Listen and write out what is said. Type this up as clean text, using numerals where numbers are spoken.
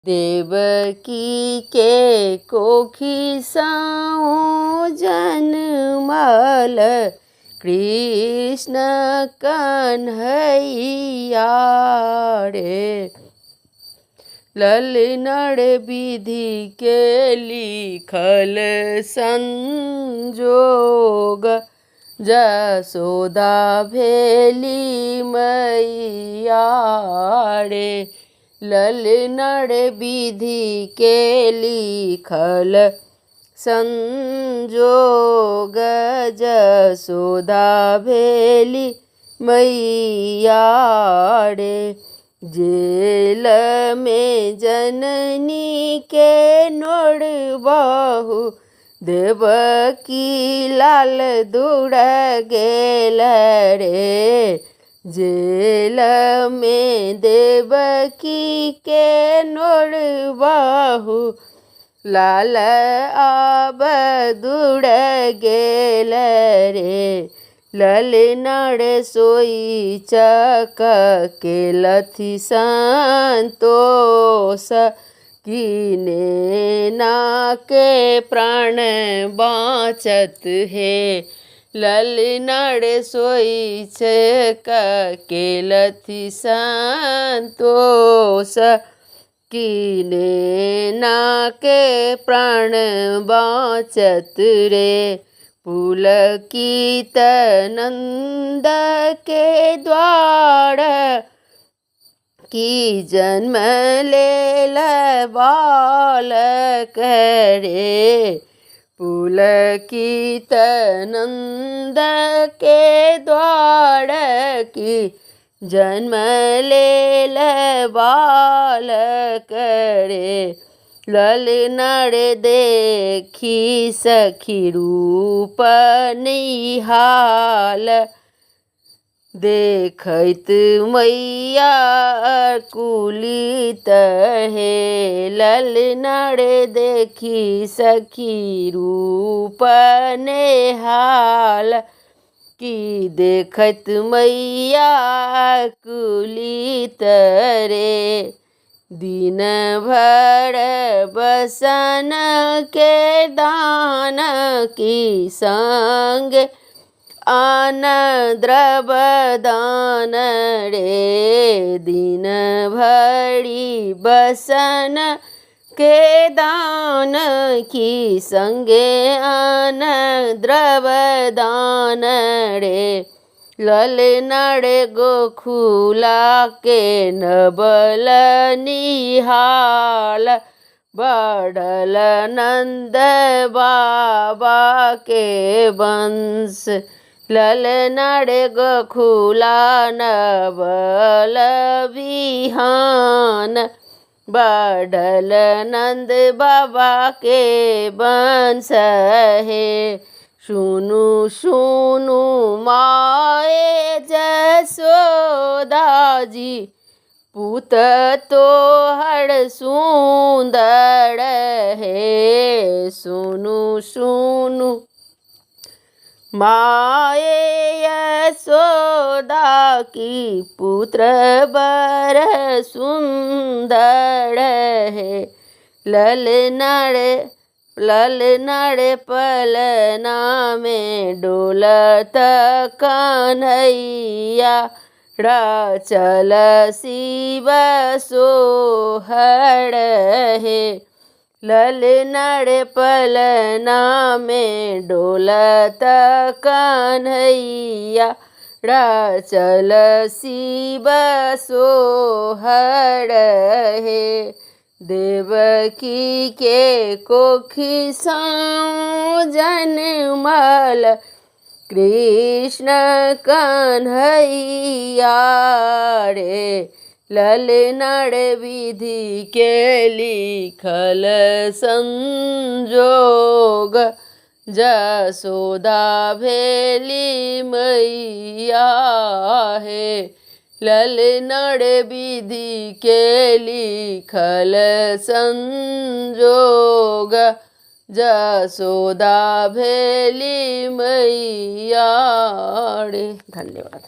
देवकी के कोखी साओ जन्मल कृष्ण कन्हैया रे। ललनड़ विधि के लिखल संजोग जसोदा भेली मैया रे। ललनड़ विधि के लिखल संजोग जसोदा भेली मैया रे। जेल में जननी के नोड़ बहु देवकी लाल दूड़ गेल रे। जेल में देवकी के नोड़ बहु लाल आब दूड़ गेल रे। ललनड़ सोई चक के लथि संतोष कीने ना के प्राण बाँचत है। ललनड़ सोई चक के लथि संतोष कीने ना के प्राण बाँचत रे। पुलकित नंद के द्वार की जन्म लेल बालक रे। पुलकित नंद के द्वार की जन्म लेल बालक रे। ललनड़ देखी सखी रूप निहाल देखत मैया कुलित है। ललनड़ देखी सखी रूप निहाल की देखत मैया कुलित रे। दिन भर बसन के दान की संग आन द्रव दान रे। दिन भरी बसन के दान की संगे आन द्रव दान रे। ललनड़ गोखुला के नबल निहाल बढ़ल नंद बाबा के वंश। ललनड़ गोखुला नबल बिहान बढ़ल नंद बाबा के वंश है। सुनु सुनु माए जसोदा जी पूत तोहर सुंदर है। सुनु सुनु माए यशोदा की पुत्र बर सुंदर है। ललनड़ पलना में डोलत कन्हैया चल शिव सोहर है। ललनड़ पलना में डोलत कन्हैया चल शिव सोहर है। देवकी के कोखी साओ जन्मल कृष्ण कन्हैया रे। ललनड़ विधि के लिखल संजोग जसोदा भेली मैया है। ललनड़ विधि के लिखल संजोग जसोदा भेली मैया रे। धन्यवाद।